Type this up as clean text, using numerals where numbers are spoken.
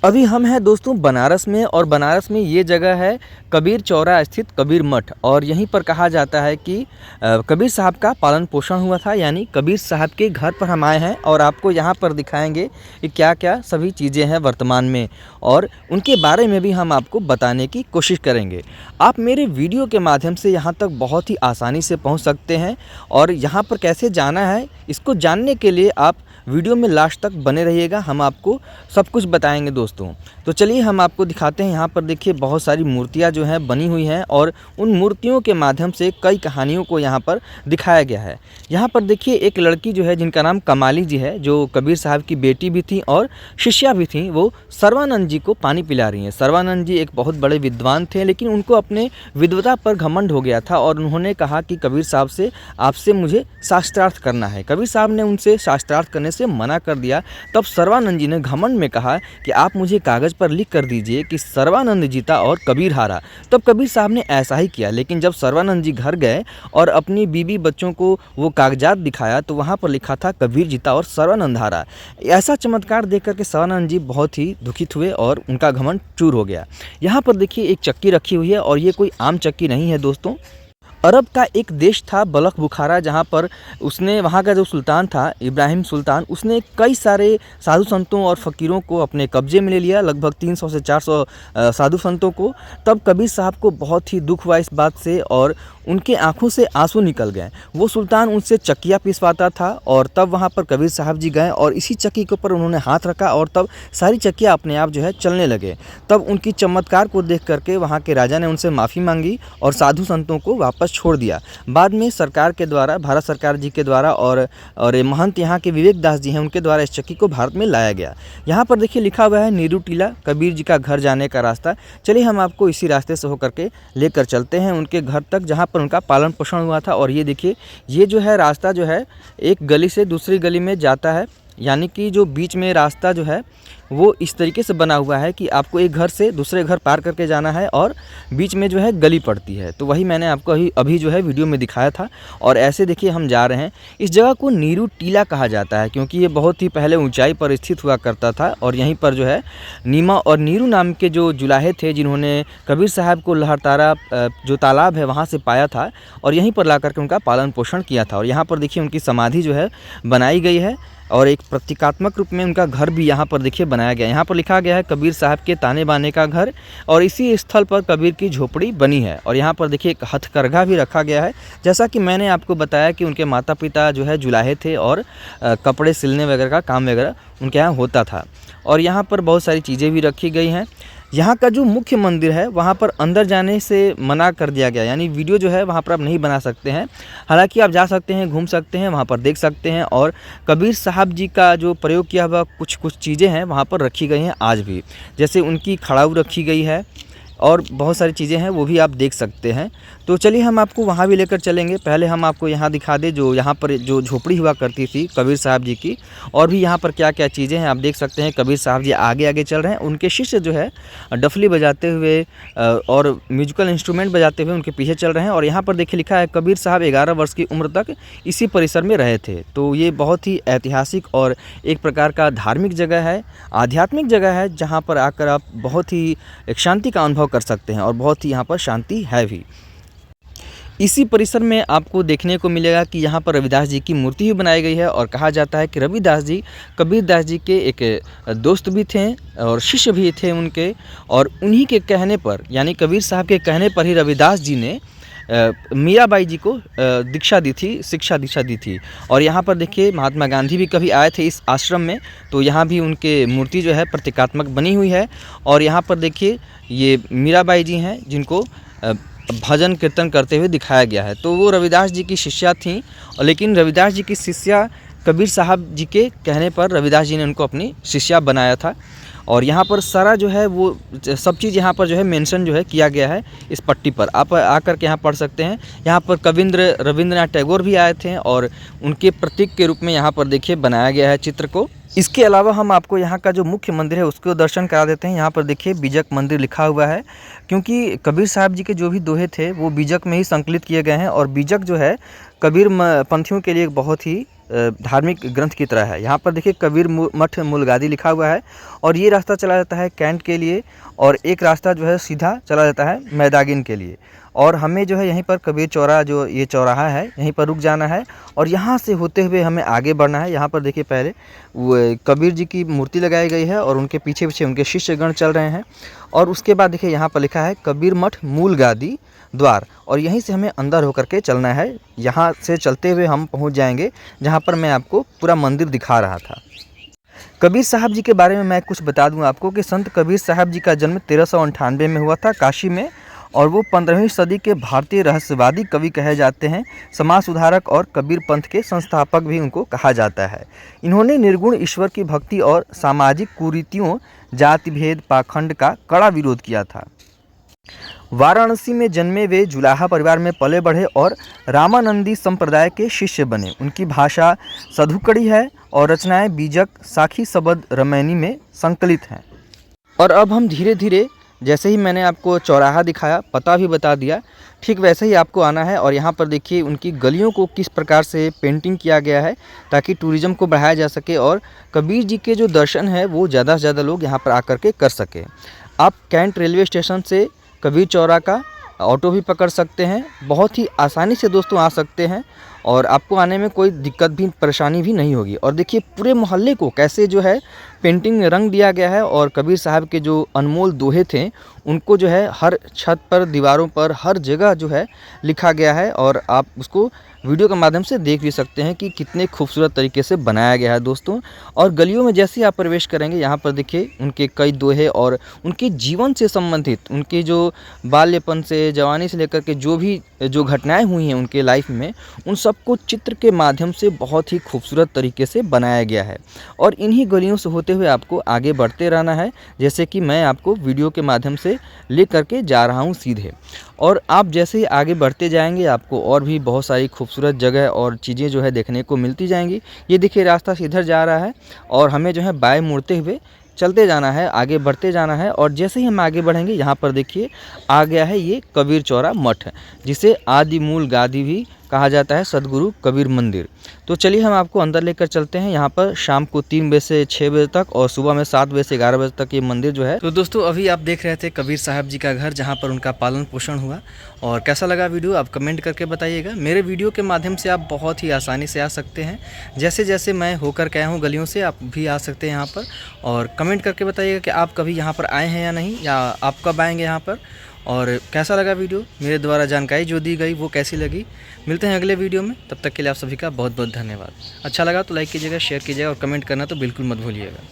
अभी हम हैं दोस्तों बनारस में, और बनारस में ये जगह है कबीर चौरा स्थित कबीर मठ। और यहीं पर कहा जाता है कि कबीर साहब का पालन पोषण हुआ था, यानी कबीर साहब के घर पर हम आए हैं और आपको यहाँ पर दिखाएंगे कि क्या क्या सभी चीज़ें हैं वर्तमान में, और उनके बारे में भी हम आपको बताने की कोशिश करेंगे। आप मेरे वीडियो के माध्यम से यहाँ तक बहुत ही आसानी से पहुँच सकते हैं, और यहाँ पर कैसे जाना है इसको जानने के लिए आप वीडियो में लास्ट तक बने रहिएगा। हम आपको सब कुछ बताएंगे दोस्तों। तो चलिए हम आपको दिखाते हैं। यहाँ पर देखिए बहुत सारी मूर्तियाँ जो हैं बनी हुई हैं, और उन मूर्तियों के माध्यम से कई कहानियों को यहाँ पर दिखाया गया है। यहाँ पर देखिए एक लड़की जो है जिनका नाम कमाली जी है, जो कबीर साहब की बेटी भी थी और शिष्या भी थी, वो सर्वानंद जी को पानी पिला रही हैं। सर्वानंद जी एक बहुत बड़े विद्वान थे, लेकिन उनको अपने विद्वता पर घमंड हो गया था, और उन्होंने कहा कि कबीर साहब से आपसे मुझे शास्त्रार्थ करना है। कबीर साहब ने उनसे शास्त्रार्थ करने से मना कर दिया। तब सर्वानंद जी ने घमंड में कहा कि आप मुझे कागज़ पर लिख कर दीजिए कि सर्वानंद जीता और कबीर हारा। तब कबीर साहब ने ऐसा ही किया, लेकिन जब सर्वानंद जी घर गए और अपनी बीवी बच्चों को वो कागजात दिखाया तो वहाँ पर लिखा था कबीर जीता और सर्वानंद हारा। ऐसा चमत्कार देख करके सर्वानंद जी बहुत ही दुखित हुए और उनका घमंड चूर हो गया। यहाँ पर देखिए एक चक्की रखी हुई है, और ये कोई आम चक्की नहीं है दोस्तों। अरब का एक देश था बलख बुखारा, जहाँ पर उसने, वहाँ का जो सुल्तान था इब्राहिम सुल्तान, उसने कई सारे साधु संतों और फ़कीरों को अपने कब्जे में ले लिया, लगभग 300 से 400 साधु संतों को। तब कबीर साहब को बहुत ही दुख हुआ इस बात से, और उनके आंखों से आंसू निकल गए। वो सुल्तान उनसे चक्कियाँ पिसवाता था, और तब वहाँ पर कबीर साहब जी गए और इसी चक्की के ऊपर उन्होंने हाथ रखा, और तब सारी चक्कियाँ अपने आप जो है चलने लगे। तब उनकी चमत्कार को देख करके वहाँ के राजा ने उनसे माफ़ी मांगी और साधु संतों को वापस छोड़ दिया। बाद में सरकार के द्वारा, भारत सरकार जी के द्वारा, और महंत यहाँ के विवेक दास जी हैं, उनके द्वारा इस चक्की को भारत में लाया गया। यहाँ पर देखिए लिखा हुआ है नीरू टीला, कबीर जी का घर जाने का रास्ता। चलिए हम आपको इसी रास्ते से होकर के लेकर चलते हैं उनके घर तक, जहाँ पर उनका पालन पोषण हुआ था। और ये देखिए, ये जो है रास्ता जो है एक गली से दूसरी गली में जाता है, यानी कि जो बीच में रास्ता जो है वो इस तरीके से बना हुआ है कि आपको एक घर से दूसरे घर पार करके जाना है, और बीच में जो है गली पड़ती है। तो वही मैंने आपको अभी जो है वीडियो में दिखाया था। और ऐसे देखिए हम जा रहे हैं। इस जगह को नीरू टीला कहा जाता है, क्योंकि ये बहुत ही पहले ऊंचाई पर स्थित हुआ करता था, और यहीं पर जो है नीमा और नीरू नाम के जो जुलाहे थे, जिन्होंने कबीर साहब को लहरतारा जो तालाब है वहाँ से पाया था, और यहीं पर ला करके उनका पालन पोषण किया था। और यहाँ पर देखिए उनकी समाधि जो है बनाई गई है, और एक प्रतीकात्मक रूप में उनका घर भी यहाँ पर देखिए बनाया गया है। यहाँ पर लिखा गया है कबीर साहब के ताने बाने का घर, और इसी स्थल पर कबीर की झोपड़ी बनी है। और यहाँ पर देखिए एक हथकरघा भी रखा गया है। जैसा कि मैंने आपको बताया कि उनके माता पिता जो है जुलाहे थे, और कपड़े सिलने वगैरह का काम वगैरह उनके यहाँ होता था। और यहाँ पर बहुत सारी चीज़ें भी रखी गई हैं। यहाँ का जो मुख्य मंदिर है वहाँ पर अंदर जाने से मना कर दिया गया, यानी वीडियो जो है वहाँ पर आप नहीं बना सकते हैं। हालांकि आप जा सकते हैं, घूम सकते हैं, वहाँ पर देख सकते हैं, और कबीर साहब जी का जो प्रयोग किया हुआ कुछ चीज़ें हैं वहाँ पर रखी गई हैं आज भी। जैसे उनकी खड़ाऊ रखी गई है, और बहुत सारी चीज़ें हैं वो भी आप देख सकते हैं। तो चलिए हम आपको वहाँ भी लेकर चलेंगे। पहले हम आपको यहाँ दिखा दें जो यहाँ पर जो झोपड़ी हुआ करती थी कबीर साहब जी की, और भी यहाँ पर क्या क्या चीज़ें हैं आप देख सकते हैं। कबीर साहब जी आगे आगे चल रहे हैं, उनके शिष्य जो है डफली बजाते हुए और म्यूजिकल इंस्ट्रूमेंट बजाते हुए उनके पीछे चल रहे हैं। और यहाँ पर देखिए लिखा है कबीर साहब 11 वर्ष की उम्र तक इसी परिसर में रहे थे। तो ये बहुत ही ऐतिहासिक और एक प्रकार का धार्मिक जगह है, आध्यात्मिक जगह है, जहाँ पर आकर आप बहुत ही एक शांति का अनुभव कर सकते हैं, और बहुत ही यहाँ पर शांति है भी। इसी परिसर में आपको देखने को मिलेगा कि यहाँ पर रविदास जी की मूर्ति भी बनाई गई है, और कहा जाता है कि रविदास जी कबीर दास जी के एक दोस्त भी थे और शिष्य भी थे उनके, और उन्हीं के कहने पर, यानी कबीर साहब के कहने पर ही रविदास जी ने मीराबाई जी को दीक्षा दी थी, शिक्षा दीक्षा दी थी। और यहाँ पर देखिए महात्मा गांधी भी कभी आए थे इस आश्रम में, तो यहाँ भी उनके मूर्ति जो है प्रतीकात्मक बनी हुई है। और यहाँ पर देखिए ये मीराबाई जी हैं जिनको भजन कीर्तन करते हुए दिखाया गया है। तो वो रविदास जी की शिष्या थीं, लेकिन रविदास जी की शिष्या कबीर साहब जी के कहने पर रविदास जी ने उनको अपनी शिष्या बनाया था। और यहाँ पर सारा जो है वो सब चीज़ यहाँ पर जो है मेंशन जो है किया गया है इस पट्टी पर। आप आकर के यहाँ पढ़ सकते हैं। यहाँ पर रविंद्रनाथ टैगोर भी आए थे, और उनके प्रतीक के रूप में यहाँ पर देखिए बनाया गया है चित्र को। इसके अलावा हम आपको यहाँ का जो मुख्य मंदिर है उसको दर्शन करा देते हैं। यहाँ पर देखिए बीजक मंदिर लिखा हुआ है, क्योंकि कबीर साहब जी के जो भी दोहे थे वो बीजक में ही संकलित किए गए हैं। और बीजक जो है कबीर पंथियों के लिए एक बहुत ही धार्मिक ग्रंथ की तरह है। यहाँ पर देखिए कबीर मठ मूलगादी लिखा हुआ है और ये रास्ता चला जाता है कैंट के लिए और एक रास्ता जो है सीधा चला जाता है मैदागिन के लिए। और हमें जो है यहीं पर कबीर चौराहा, जो ये चौराहा है, यहीं पर रुक जाना है और यहाँ से होते हुए हमें आगे बढ़ना है। यहाँ पर देखिए पहले वो कबीर जी की मूर्ति लगाई गई है और उनके पीछे पीछे उनके शिष्यगण चल रहे हैं। और उसके बाद देखिए यहाँ पर लिखा है कबीर मठ मूलगादी द्वार और यहीं से हमें अंदर होकर के चलना है। यहाँ से चलते हुए हम पहुँच जाएंगे जहाँ पर मैं आपको पूरा मंदिर दिखा रहा था। कबीर साहब जी के बारे में मैं कुछ बता दूं आपको कि संत कबीर साहब जी का जन्म 1398 में हुआ था काशी में और वो 15वीं सदी के भारतीय रहस्यवादी कवि कहे जाते हैं। समाज सुधारक और कबीर पंथ के संस्थापक भी उनको कहा जाता है। इन्होंने निर्गुण ईश्वर की भक्ति और सामाजिक कुरीतियों, जाति भेद, पाखंड का कड़ा विरोध किया था। वाराणसी में जन्मे वे जुलाहा परिवार में पले बढ़े और रामानंदी संप्रदाय के शिष्य बने। उनकी भाषा सधुकड़ी है और रचनाएं बीजक, साखी, सबद, रमैनी में संकलित हैं। और अब हम धीरे धीरे, जैसे ही मैंने आपको चौराहा दिखाया, पता भी बता दिया, ठीक वैसे ही आपको आना है। और यहाँ पर देखिए उनकी गलियों को किस प्रकार से पेंटिंग किया गया है ताकि टूरिज़्म को बढ़ाया जा सके और कबीर जी के जो दर्शन है वो ज़्यादा से ज़्यादा लोग यहाँ पर आकर के कर सके। आप कैंट रेलवे स्टेशन से कबीर चौराहा का ऑटो भी पकड़ सकते हैं। बहुत ही आसानी से दोस्तों आ सकते हैं और आपको आने में कोई दिक्कत भी, परेशानी भी नहीं होगी। और देखिए पूरे मोहल्ले को कैसे जो है पेंटिंग में रंग दिया गया है और कबीर साहब के जो अनमोल दोहे थे उनको जो है हर छत पर, दीवारों पर, हर जगह जो है लिखा गया है। और आप उसको वीडियो के माध्यम से देख भी सकते हैं कि कितने खूबसूरत तरीके से बनाया गया है दोस्तों। और गलियों में जैसे ही आप प्रवेश करेंगे यहाँ पर देखिए उनके कई दोहे और उनके जीवन से संबंधित, उनके जो बाल्यपन से, जवानी से लेकर के जो घटनाएं हुई हैं उनके लाइफ में, उन सबको चित्र के माध्यम से बहुत ही खूबसूरत तरीके से बनाया गया है। और इन्हीं गलियों से होते हुए आपको आगे बढ़ते रहना है, जैसे कि मैं आपको वीडियो के माध्यम से ले करके जा रहा हूँ सीधे। और आप जैसे ही आगे बढ़ते जाएंगे आपको और भी बहुत सारी खूबसूरत जगह और चीज़ें जो है देखने को मिलती जाएंगी। ये देखिए रास्ता सीधर जा रहा है और हमें जो है बाएं मुड़ते हुए चलते जाना है, आगे बढ़ते जाना है। और जैसे ही हम आगे बढ़ेंगे यहाँ पर देखिए आ गया है ये कबीर चौरा मठ, जिसे आदि मूल गादी भी कहा जाता है, सदगुरु कबीर मंदिर। तो चलिए हम आपको अंदर लेकर चलते हैं। यहाँ पर शाम को 3 बजे से 6 बजे तक और सुबह में 7 बजे से 11 बजे तक ये मंदिर जो है। तो दोस्तों अभी आप देख रहे थे कबीर साहब जी का घर, जहाँ पर उनका पालन पोषण हुआ। और कैसा लगा वीडियो आप कमेंट करके बताइएगा। मेरे वीडियो के माध्यम से आप बहुत ही आसानी से आ सकते हैं। जैसे जैसे मैं होकर के आया हूँ गलियों से, आप भी आ सकते हैं यहाँ पर। और कमेंट करके बताइएगा कि आप कभी यहाँ पर आए हैं या नहीं, या आप कब आएँगे यहाँ पर, और कैसा लगा वीडियो, मेरे द्वारा जानकारी जो दी गई वो कैसी लगी। मिलते हैं अगले वीडियो में, तब तक के लिए आप सभी का बहुत बहुत धन्यवाद। अच्छा लगा तो लाइक कीजिएगा, शेयर कीजिएगा और कमेंट करना तो बिल्कुल मत भूलिएगा।